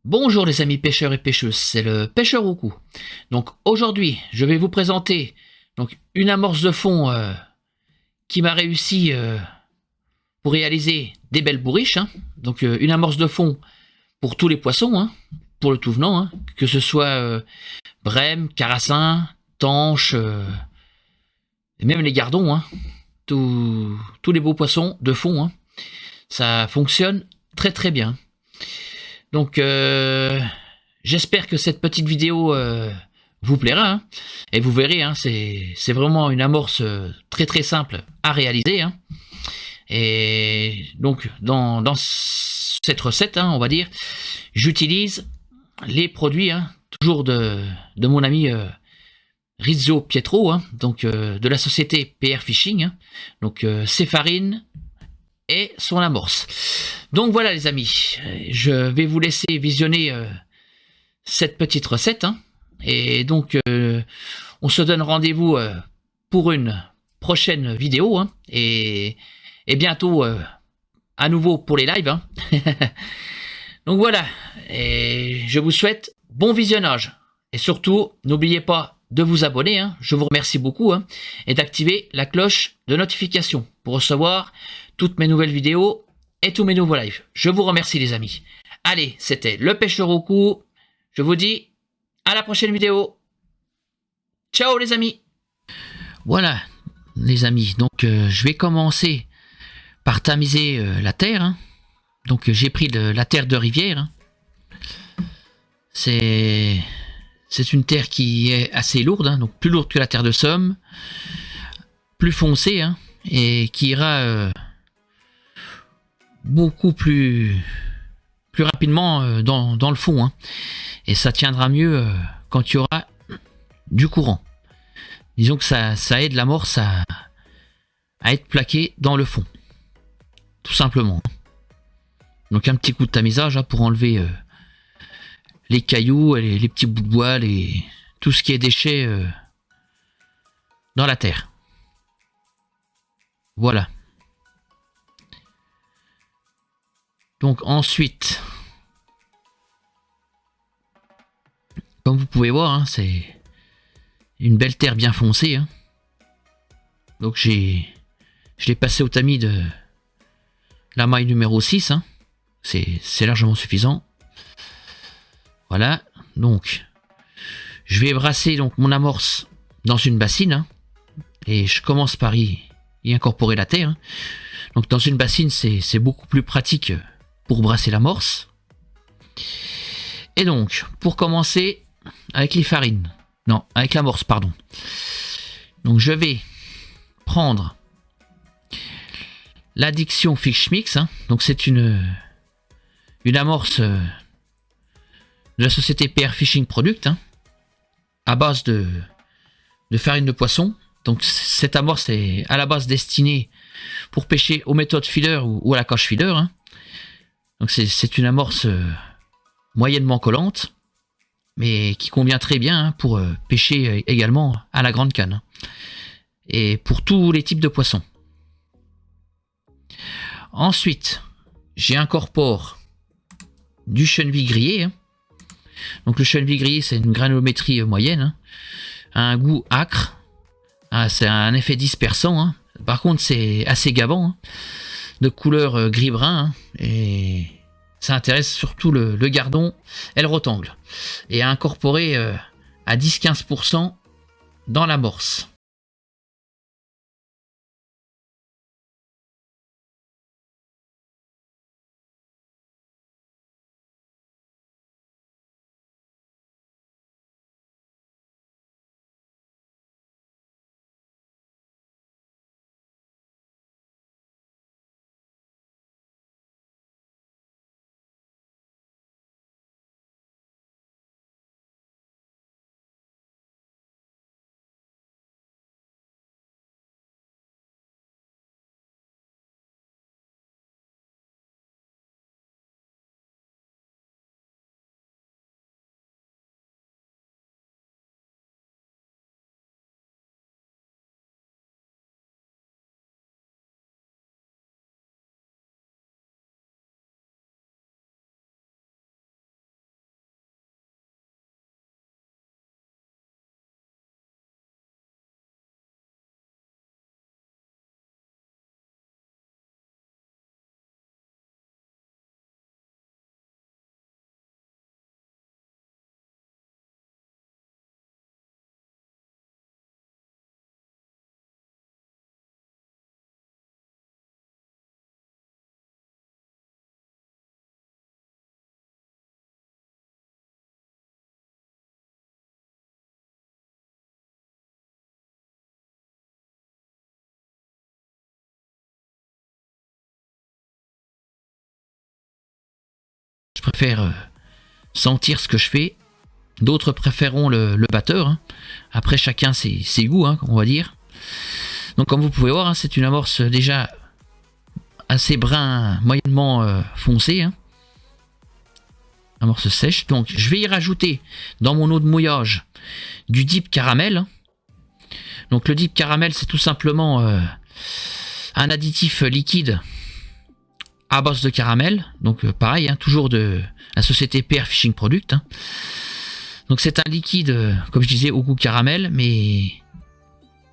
Bonjour les amis pêcheurs et pêcheuses, c'est le pêcheur au cou. Donc aujourd'hui, je vais vous présenter une amorce de fond qui m'a réussi pour réaliser des belles bourriches. Donc une amorce de fond pour tous les poissons, pour le tout venant, que ce soit brème, carassin, tanche, et même les gardons, tous les beaux poissons de fond. Ça fonctionne très très bien. Donc j'espère que cette petite vidéo vous plaira, et vous verrez, c'est vraiment une amorce très très simple à réaliser. Et donc dans cette recette, on va dire, j'utilise les produits toujours de mon ami Rizzo Pietro, donc de la société PR Fishing, donc ses farines et son amorce. Donc voilà les amis, je vais vous laisser visionner cette petite recette, et donc on se donne rendez-vous pour une prochaine vidéo, et bientôt à nouveau pour les lives. Donc voilà, et je vous souhaite bon visionnage, et surtout n'oubliez pas de vous abonner, je vous remercie beaucoup, et d'activer la cloche de notification pour recevoir toutes mes nouvelles vidéos et tous mes nouveaux lives. Je vous remercie les amis. Allez, c'était le pêcheur au cou. Je vous dis à la prochaine vidéo. Ciao les amis. Voilà les amis, donc je vais commencer par tamiser la terre. Donc j'ai pris de la terre de rivière. C'est une terre qui est assez lourde, donc plus lourde que la terre de Somme, plus foncée, et qui ira beaucoup plus rapidement dans le fond, et ça tiendra mieux quand il y aura du courant. Disons que ça aide l'amorce à être plaquée dans le fond, tout simplement. Donc un petit coup de tamisage pour enlever les cailloux, les petits bouts de bois, tout ce qui est déchets dans la terre. Voilà. Donc ensuite, comme vous pouvez voir, c'est une belle terre bien foncée. Donc je l'ai passé au tamis de la maille numéro 6. C'est largement suffisant. Voilà. Donc je vais brasser mon amorce dans une bassine. Et je commence par y incorporer la terre. Donc dans une bassine, c'est beaucoup plus pratique pour brasser l'amorce. Et donc, pour commencer, avec les farines. Non, avec l'amorce, pardon. Donc je vais prendre l'addiction Fish Mix. Donc c'est une amorce de la société PR Fishing Product, à base de farine de poisson. Donc cette amorce est à la base destinée pour pêcher aux méthodes feeder ou à la coche feeder. Donc c'est une amorce moyennement collante, mais qui convient très bien pour pêcher également à la grande canne. Et pour tous les types de poissons. Ensuite, j'y incorpore du cheneville grillé. Hein. Donc le cheneville grillé, c'est une granulométrie moyenne. Hein. Un goût acre. Ah, c'est un effet dispersant. Hein. Par contre, c'est assez gavant. Hein. De couleur gris-brun. Hein. Et ça intéresse surtout le gardon et le rotangle. Et à incorporer à 10-15% dans l'amorce. Je préfère sentir ce que je fais. D'autres préféreront le batteur. Hein. Après, chacun ses goûts, hein, on va dire. Donc, comme vous pouvez voir, hein, c'est une amorce déjà assez brun, moyennement foncé. Hein. Amorce sèche. Donc, je vais y rajouter dans mon eau de mouillage du dip caramel. Donc, le dip caramel, c'est tout simplement un additif liquide à base de caramel, donc pareil, hein, toujours de la société PR Fishing Product. Hein. Donc c'est un liquide, comme je disais, au goût caramel, mais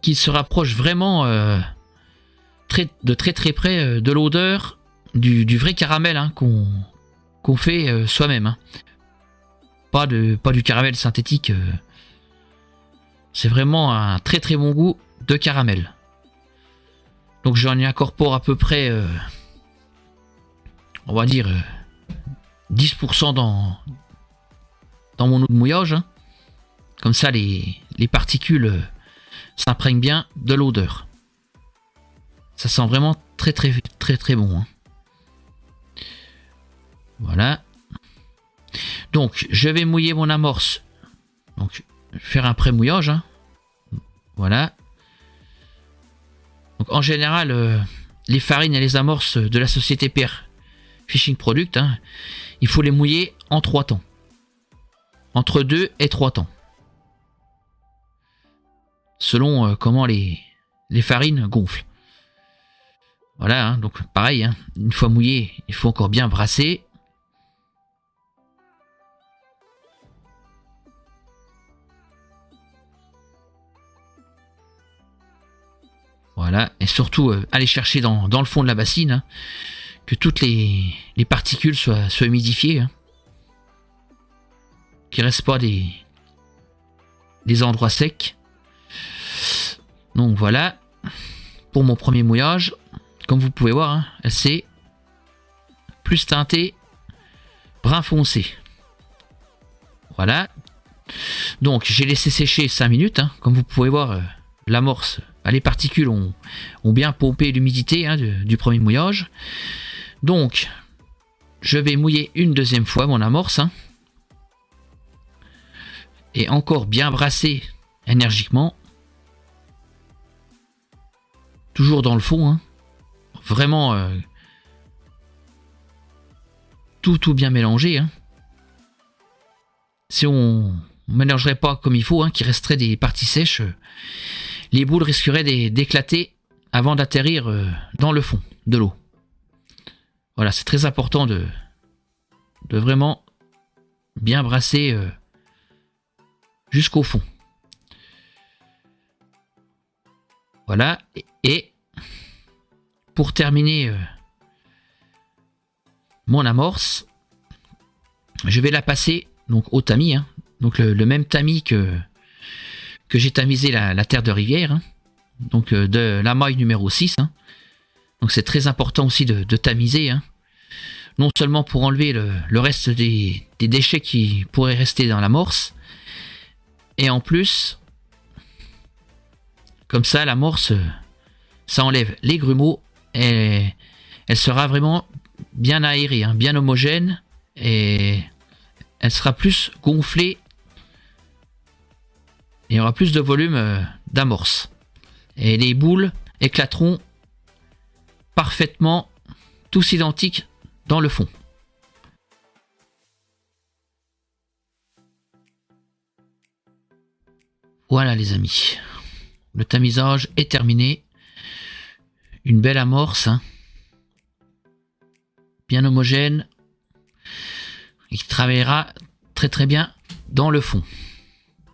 qui se rapproche vraiment de très très près de l'odeur du vrai caramel hein, qu'on fait soi-même. Hein. Pas du caramel synthétique. C'est vraiment un très très bon goût de caramel. Donc j'en y incorpore à peu près... on va dire 10% dans mon eau de mouillage. Hein. Comme ça, les particules s'imprègnent bien de l'odeur. Ça sent vraiment très très très très bon. Hein. Voilà. Donc, je vais mouiller mon amorce. Donc, faire un pré-mouillage. Hein. Voilà. Donc, en général, les farines et les amorces de la société PR Fishing Product, hein, il faut les mouiller en 3 temps. Entre 2 et 3 temps. Selon comment les farines gonflent. Voilà, hein, donc pareil, hein, une fois mouillé, il faut encore bien brasser. Voilà, et surtout aller chercher dans le fond de la bassine, hein, que toutes les particules soient humidifiées. Hein. Qu'il ne reste pas des endroits secs. Donc voilà. Pour mon premier mouillage. Comme vous pouvez voir, hein, c'est plus teinté brun foncé. Voilà. Donc j'ai laissé sécher 5 minutes. Hein. Comme vous pouvez voir, l'amorce, les particules ont bien pompé l'humidité hein, du premier mouillage. Donc, je vais mouiller une deuxième fois mon amorce. Hein, et encore bien brasser énergiquement. Toujours dans le fond. Hein, vraiment tout bien mélangé. Hein. Si on ne mélangerait pas comme il faut, hein, qu'il resterait des parties sèches, les boules risqueraient d'éclater avant d'atterrir dans le fond de l'eau. Voilà, c'est très important de de vraiment bien brasser jusqu'au fond. Voilà. Et pour terminer mon amorce, je vais la passer donc au tamis, hein. Donc le même tamis que j'ai tamisé la terre de rivière, hein. Donc de la maille numéro 6, hein. Donc c'est très important aussi de tamiser, hein. Non seulement pour enlever le reste des déchets qui pourraient rester dans l'amorce, et en plus, comme ça l'amorce, ça enlève les grumeaux, et elle sera vraiment bien aérée, hein, bien homogène, et elle sera plus gonflée, et il y aura plus de volume d'amorce. Et les boules éclateront parfaitement, tous identiques dans le fond. Voilà les amis, le tamisage est terminé. Une belle amorce, hein, bien homogène, et qui travaillera très très bien dans le fond.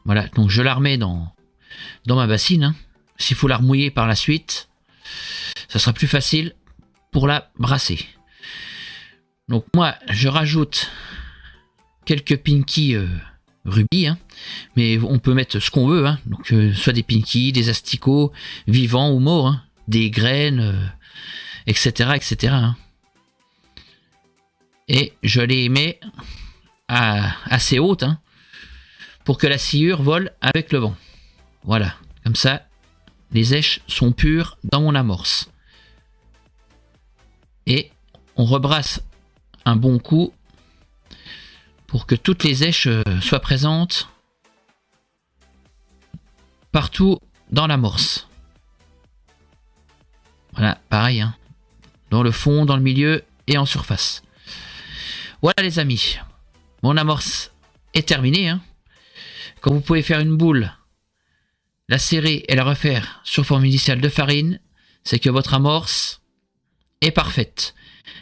Voilà, donc je la remets dans ma bassine, hein. S'il faut la remouiller par la suite, ça sera plus facile pour la brasser. Donc moi, je rajoute quelques pinkies rubis, hein, mais on peut mettre ce qu'on veut, hein. Donc soit des pinkies, des asticots, vivants ou morts, hein, des graines, etc., etc., hein. Et je les mets assez hautes, hein, pour que la sciure vole avec le vent. Voilà, comme ça, les èches sont pures dans mon amorce. Et on rebrasse un bon coup pour que toutes les èches soient présentes partout dans l'amorce. Voilà, pareil, hein, dans le fond, dans le milieu et en surface. Voilà les amis, mon amorce est terminée, hein. Quand vous pouvez faire une boule, la serrer et la refaire sur forme initiale de farine, c'est que votre amorce est parfaite.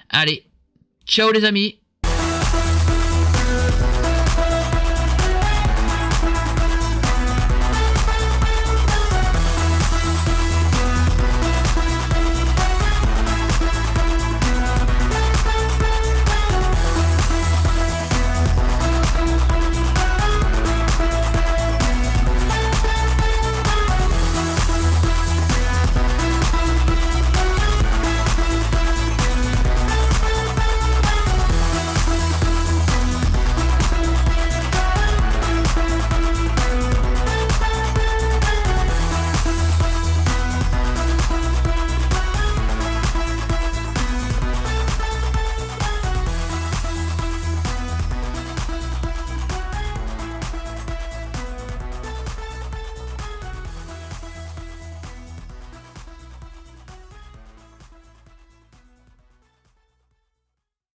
Allez, ciao les amis!